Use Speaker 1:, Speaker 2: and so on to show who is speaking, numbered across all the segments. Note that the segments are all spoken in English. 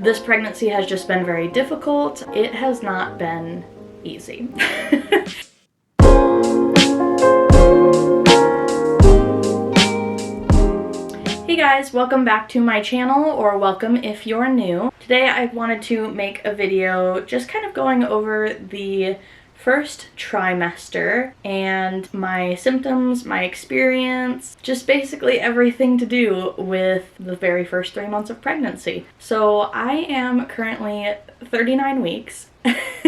Speaker 1: This pregnancy has just been very difficult. It has not been easy. Hey guys, welcome back to my channel, or welcome if you're new. Today I wanted to make a video just kind of going over the first trimester and my symptoms, my experience, just basically everything to do with the very first 3 months of pregnancy. So I am currently 39 weeks.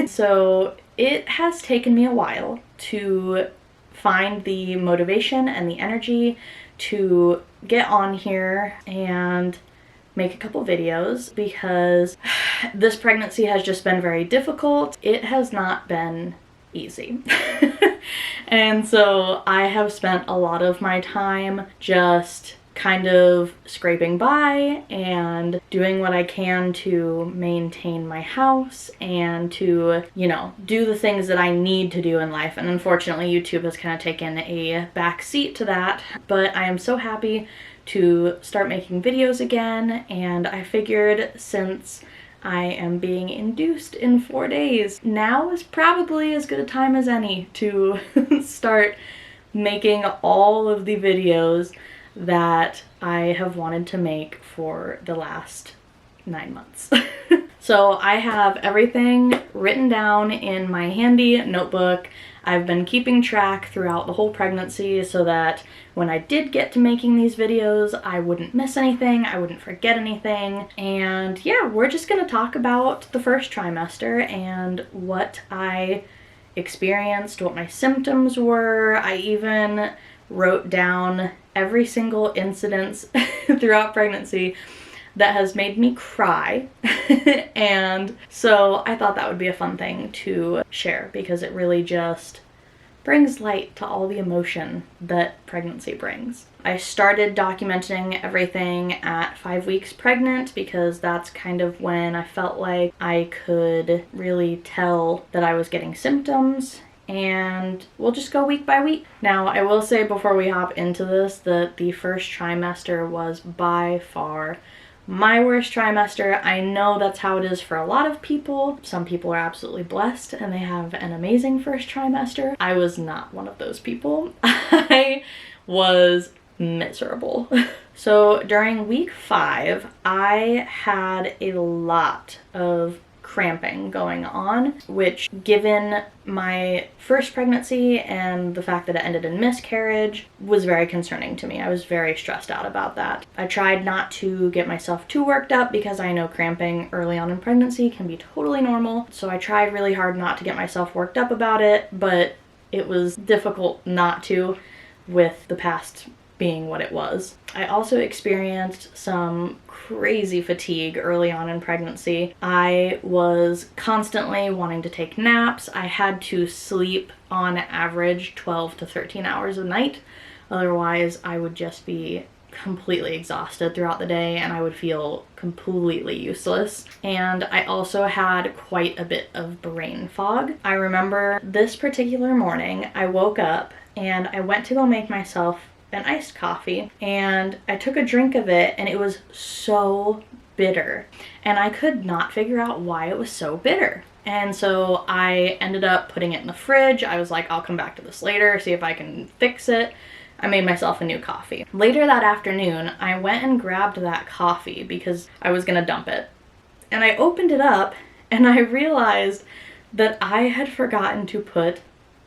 Speaker 1: So it has taken me a while to find the motivation and the energy to get on here and make a couple videos, because this pregnancy has just been very difficult. It has not been easy. And so I have spent a lot of my time just kind of scraping by and doing what I can to maintain my house and to, you know, do the things that I need to do in life. And unfortunately, YouTube has kind of taken a back seat to that. But I am so happy to start making videos again, and I figured since I am being induced in 4 days, now is probably as good a time as any to start making all of the videos that I have wanted to make for the last 9 months. So I have everything written down in my handy notebook. I've been keeping track throughout the whole pregnancy so that when I did get to making these videos, I wouldn't miss anything, I wouldn't forget anything. And yeah, we're just gonna talk about the first trimester and what I experienced, what my symptoms were. I even wrote down every single incident throughout pregnancy that has made me cry. And so I thought that would be a fun thing to share, because it really just brings light to all the emotion that pregnancy brings. I started documenting everything at 5 weeks pregnant, because that's kind of when I felt like I could really tell that I was getting symptoms. And we'll just go week by week. Now, I will say before we hop into this that the first trimester was by far my worst trimester. I know that's how it is for a lot of people. Some people are absolutely blessed and they have an amazing first trimester. I was not one of those people. I was miserable. So during week 5, I had a lot of cramping going on, which, given my first pregnancy and the fact that it ended in miscarriage, was very concerning to me. I was very stressed out about that. I tried not to get myself too worked up, because I know cramping early on in pregnancy can be totally normal. So I tried really hard not to get myself worked up about it, but it was difficult not to, with the past being what it was. I also experienced some crazy fatigue early on in pregnancy. I was constantly wanting to take naps. I had to sleep on average 12 to 13 hours a night. Otherwise, I would just be completely exhausted throughout the day and I would feel completely useless. And I also had quite a bit of brain fog. I remember this particular morning, I woke up and I went to go make myself an iced coffee, and I took a drink of it and it was so bitter, and I could not figure out why it was so bitter. And so I ended up putting it in the fridge. I was like, I'll come back to this later, see if I can fix it. I made myself a new coffee. Later that afternoon, I went and grabbed that coffee because I was gonna dump it. And I opened it up and I realized that I had forgotten to put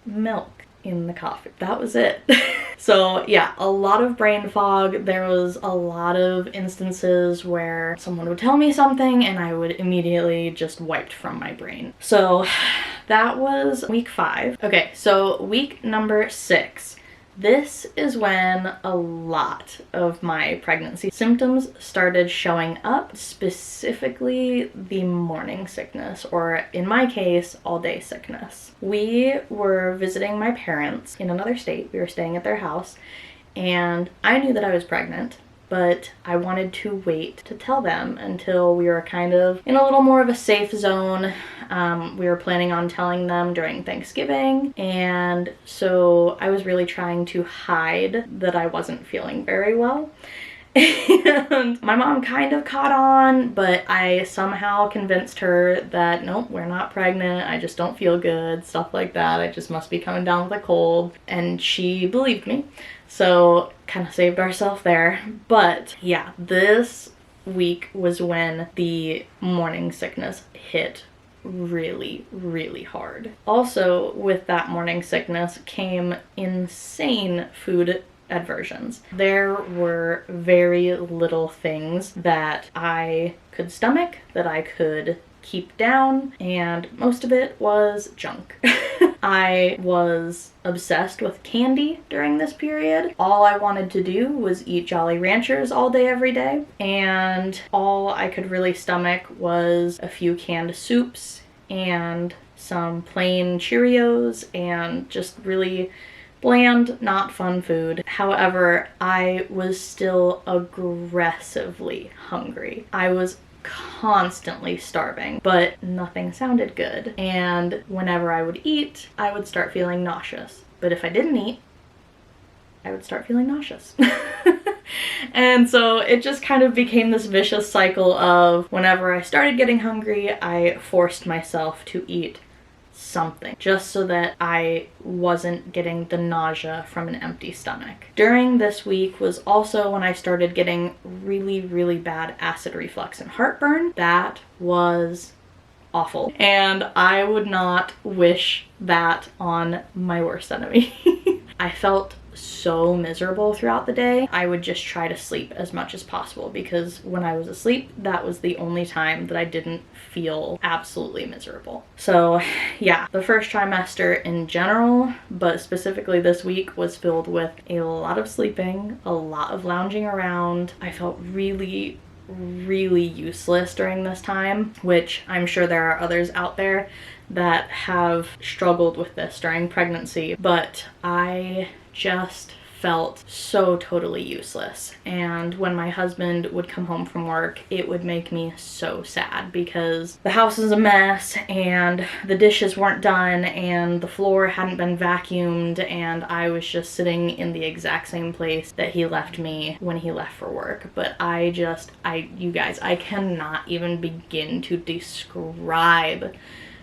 Speaker 1: milk in the coffee. That was it. So yeah, a lot of brain fog. There was a lot of instances where someone would tell me something and I would immediately just wiped from my brain. So that was week 5. Okay, so week number 6. This is when a lot of my pregnancy symptoms started showing up, specifically the morning sickness, or in my case, all-day sickness. We were visiting my parents in another state. We were staying at their house, and I knew that I was pregnant, but I wanted to wait to tell them until we were kind of in a little more of a safe zone. We were planning on telling them during Thanksgiving, and so I was really trying to hide that I wasn't feeling very well. And my mom kind of caught on, but I somehow convinced her that nope, we're not pregnant, I just don't feel good, stuff like that. I just must be coming down with a cold. And she believed me. So kind of saved ourselves there. But yeah, this week was when the morning sickness hit really, really hard. Also, with that morning sickness came insane food aversions. There were very little things that I could stomach, that I could keep down, and most of it was junk. I was obsessed with candy during this period. All I wanted to do was eat Jolly Ranchers all day, every day, and all I could really stomach was a few canned soups and some plain Cheerios and just really bland, not fun food. However, I was still aggressively hungry. I was constantly starving, but nothing sounded good. And whenever I would eat, I would start feeling nauseous. But if I didn't eat, I would start feeling nauseous. And so it just kind of became this vicious cycle of whenever I started getting hungry, I forced myself to eat something just so that I wasn't getting the nausea from an empty stomach. During this week was also when I started getting really, really bad acid reflux and heartburn. That was awful. And I would not wish that on my worst enemy. I felt so miserable throughout the day. I would just try to sleep as much as possible because when I was asleep, that was the only time that I didn't feel absolutely miserable. So yeah, the first trimester in general, but specifically this week, was filled with a lot of sleeping, a lot of lounging around. I felt really, really useless during this time, which I'm sure there are others out there that have struggled with this during pregnancy, but I just felt so totally useless. And when my husband would come home from work, it would make me so sad because the house is a mess and the dishes weren't done and the floor hadn't been vacuumed, and I was just sitting in the exact same place that he left me when he left for work. But you guys, I cannot even begin to describe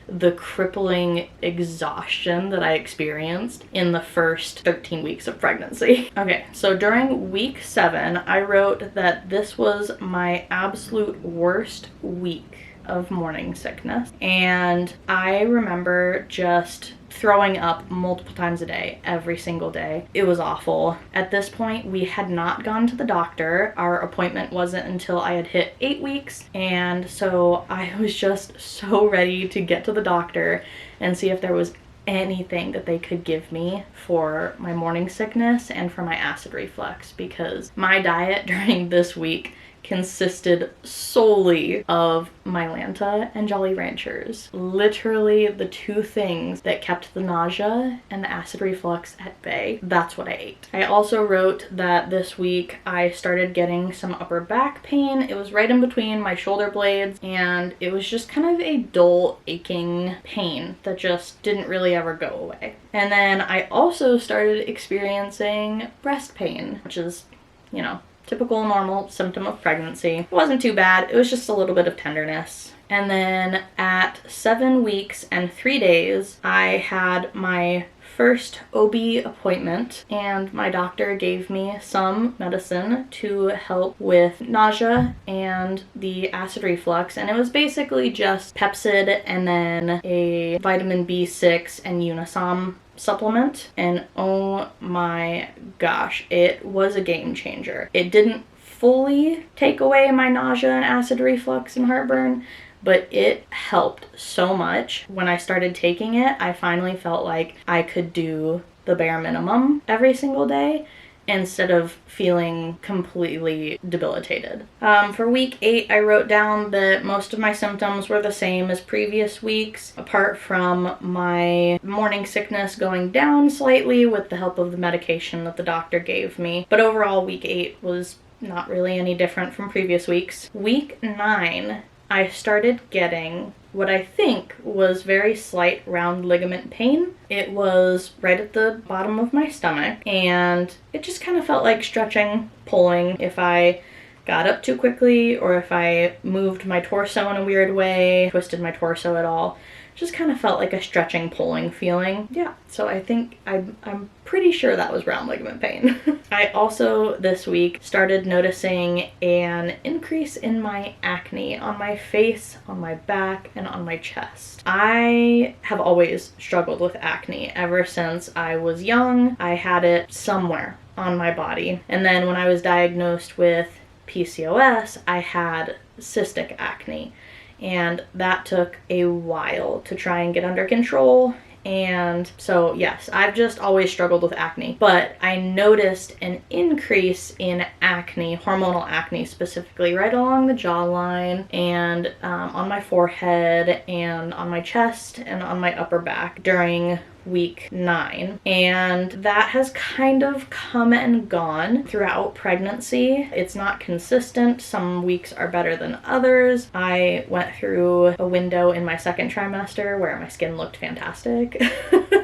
Speaker 1: the crippling exhaustion that I experienced in the first 13 weeks of pregnancy. Okay, so during week 7, I wrote that this was my absolute worst week of morning sickness, and I remember just throwing up multiple times a day, every single day. It was awful. At this point, we had not gone to the doctor. Our appointment wasn't until I had hit 8 weeks, and so I was just so ready to get to the doctor and see if there was anything that they could give me for my morning sickness and for my acid reflux, because my diet during this week consisted solely of Mylanta and Jolly Ranchers. Literally the two things that kept the nausea and the acid reflux at bay. That's what I ate. I also wrote that this week I started getting some upper back pain. It was right in between my shoulder blades, and it was just kind of a dull, aching pain that just didn't really ever go away. And then I also started experiencing breast pain, which is, you know, typical normal symptom of pregnancy. It wasn't too bad, it was just a little bit of tenderness. And then at 7 weeks and 3 days, I had my first OB appointment, and my doctor gave me some medicine to help with nausea and the acid reflux, and it was basically just Pepcid and then a vitamin B6 and Unisom supplement. And oh my gosh, it was a game changer. It didn't fully take away my nausea and acid reflux and heartburn, but it helped so much. When I started taking it, I finally felt like I could do the bare minimum every single day instead of feeling completely debilitated. For week 8, I wrote down that most of my symptoms were the same as previous weeks, apart from my morning sickness going down slightly with the help of the medication that the doctor gave me. But overall, week 8 was not really any different from previous weeks. Week 9, I started getting what I think was very slight round ligament pain. It was right at the bottom of my stomach, and it just kind of felt like stretching, pulling if I got up too quickly or if I moved my torso in a weird way, twisted my torso at all. Just kind of felt like a stretching, pulling feeling. Yeah, so I think I'm pretty sure that was round ligament pain. I also this week started noticing an increase in my acne on my face, on my back, and on my chest. I have always struggled with acne ever since I was young. I had it somewhere on my body. And then when I was diagnosed with PCOS, I had cystic acne. And that took a while to try and get under control. And so yes, I've just always struggled with acne, but I noticed an increase in acne, hormonal acne specifically, right along the jawline and on my forehead and on my chest and on my upper back during week 9, and that has kind of come and gone throughout pregnancy. It's not consistent. Some weeks are better than others. I went through a window in my second trimester where my skin looked fantastic.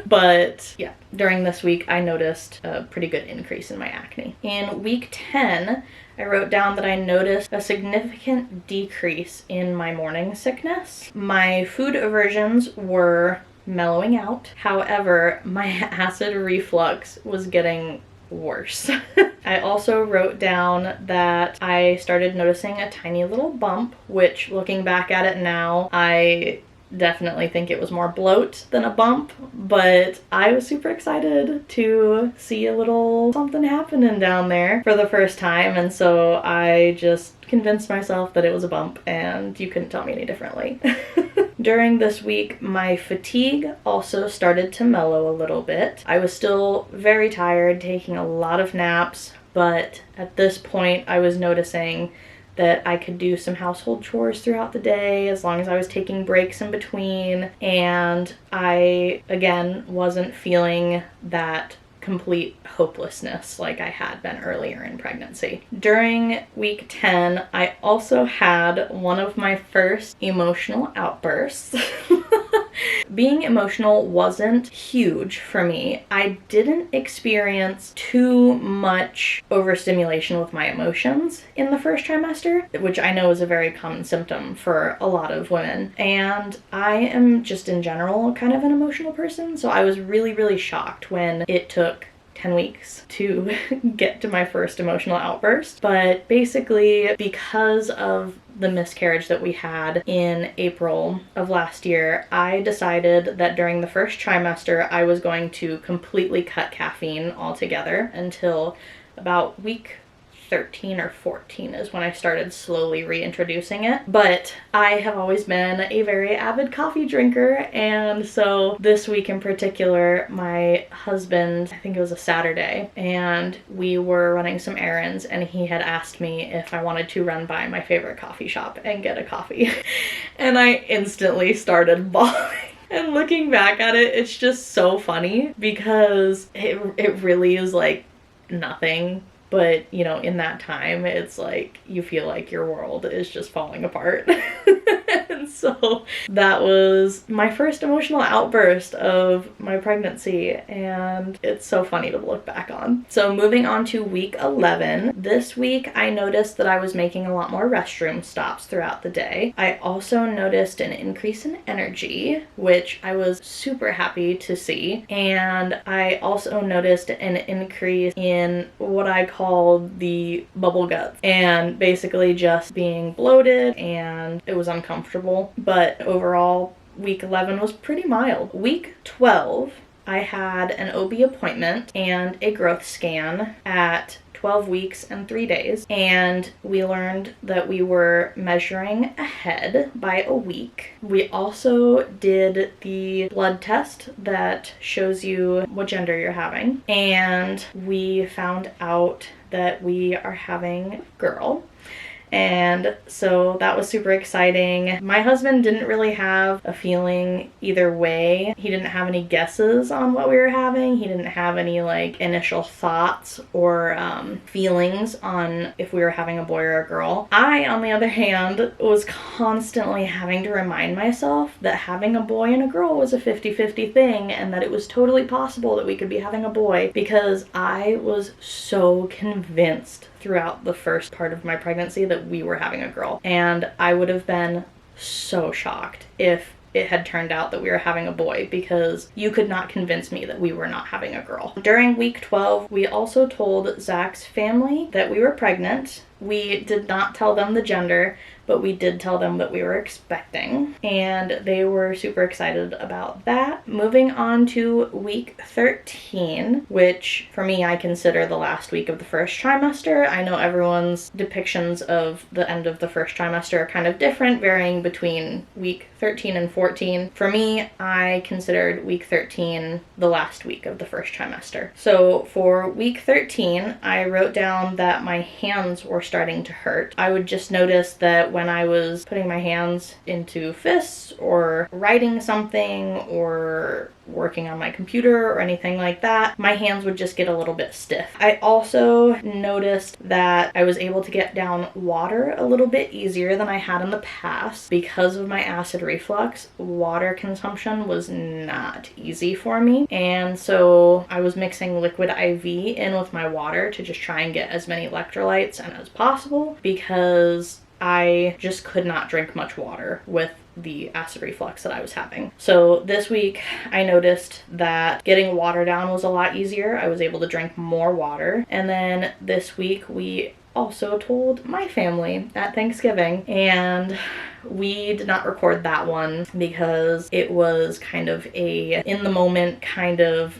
Speaker 1: But yeah, during this week I noticed a pretty good increase in my acne. In week 10, I wrote down that I noticed a significant decrease in my morning sickness. My food aversions were mellowing out. However, my acid reflux was getting worse. I also wrote down that I started noticing a tiny little bump, which looking back at it now, I definitely think it was more bloat than a bump, but I was super excited to see a little something happening down there for the first time, and so I just convinced myself that it was a bump, and you couldn't tell me any differently. During this week, my fatigue also started to mellow a little bit. I was still very tired, taking a lot of naps, but at this point I was noticing that I could do some household chores throughout the day as long as I was taking breaks in between, and I, again, wasn't feeling that complete hopelessness like I had been earlier in pregnancy. During week 10, I also had one of my first emotional outbursts. Being emotional wasn't huge for me. I didn't experience too much overstimulation with my emotions in the first trimester, which I know is a very common symptom for a lot of women. And I am just in general kind of an emotional person, so I was really, really shocked when it took 10 weeks to get to my first emotional outburst. But basically, because of the miscarriage that we had in April of last year, I decided that during the first trimester I was going to completely cut caffeine altogether until about week 13 or 14 is when I started slowly reintroducing it. But I have always been a very avid coffee drinker, and so this week in particular, my husband, I think it was a Saturday, and we were running some errands, and he had asked me if I wanted to run by my favorite coffee shop and get a coffee. And I instantly started bawling. And looking back at it, it's just so funny because it really is like nothing. But, you know, in that time, it's like you feel like your world is just falling apart. And so that was my first emotional outburst of my pregnancy, and it's so funny to look back on. So moving on to week 11, this week I noticed that I was making a lot more restroom stops throughout the day. I also noticed an increase in energy, which I was super happy to see. And I also noticed an increase in what I called the bubble guts, and basically just being bloated, and it was uncomfortable. But overall, week 11 was pretty mild. Week 12, I had an OB appointment and a growth scan at 12 weeks and 3 days, and we learned that we were measuring ahead by a week. We also did the blood test that shows you what gender you're having, and we found out that we are having a girl. And so that was super exciting. My husband didn't really have a feeling either way. He didn't have any guesses on what we were having. He didn't have any like initial thoughts or feelings on if we were having a boy or a girl. I, on the other hand, was constantly having to remind myself that having a boy and a girl was a 50-50 thing, and that it was totally possible that we could be having a boy, because I was so convinced throughout the first part of my pregnancy that we were having a girl. And I would have been so shocked if it had turned out that we were having a boy, because you could not convince me that we were not having a girl. During week 12, we also told Zach's family that we were pregnant. We did not tell them the gender, but we did tell them that we were expecting, and they were super excited about that. Moving on to week 13, which for me I consider the last week of the first trimester. I know everyone's depictions of the end of the first trimester are kind of different, varying between week 13 and 14. For me, I considered week 13 the last week of the first trimester. So for week 13, I wrote down that my hands were starting to hurt. I would just notice that when I was putting my hands into fists or writing something or working on my computer or anything like that, my hands would just get a little bit stiff. I also noticed that I was able to get down water a little bit easier than I had in the past. Because of my acid reflux, water consumption was not easy for me, and so I was mixing liquid IV in with my water to just try and get as many electrolytes in as possible, because I just could not drink much water with the acid reflux that I was having. So this week I noticed that getting water down was a lot easier. I was able to drink more water. And then this week we also told my family at Thanksgiving, and we did not record that one because it was kind of a in the moment kind of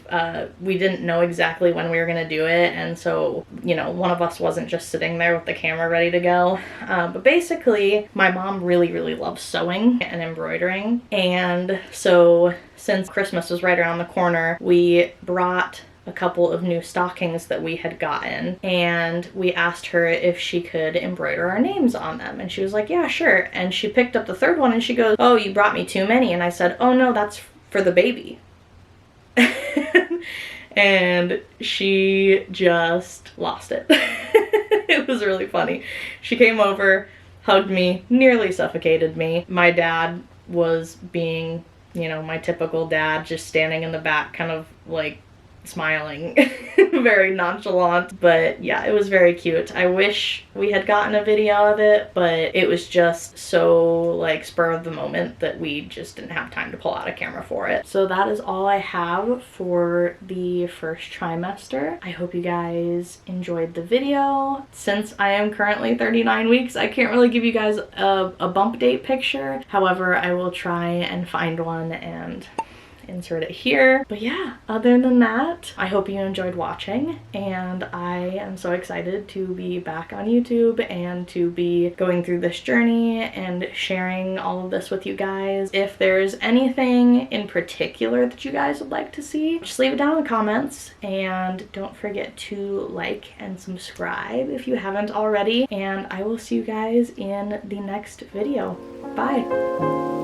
Speaker 1: we didn't know exactly when we were going to do it, and so, you know, one of us wasn't just sitting there with the camera ready to go. But basically my mom really loves sewing and embroidering, and so since Christmas was right around the corner, we brought a couple of new stockings that we had gotten, and we asked her if she could embroider our names on them, and she was like, yeah, sure. And she picked up the third one and she goes, oh, you brought me too many. And I said, oh no, that's for the baby. And she just lost it. It was really funny. She came over, hugged me, nearly suffocated me. My dad was being, you know, my typical dad, just standing in the back kind of like smiling, very nonchalant. But yeah, it was very cute. I wish we had gotten a video of it, but it was just so like spur of the moment that we just didn't have time to pull out a camera for it. So that is all I have for the first trimester. I hope you guys enjoyed the video. Since I am currently 39 weeks, I can't really give you guys a bump date picture. However, I will try and find one and insert it here. But yeah, other than that, I hope you enjoyed watching, and I am so excited to be back on YouTube and to be going through this journey and sharing all of this with you guys. If there's anything in particular that you guys would like to see, just leave it down in the comments, and don't forget to like and subscribe if you haven't already, and I will see you guys in the next video. Bye!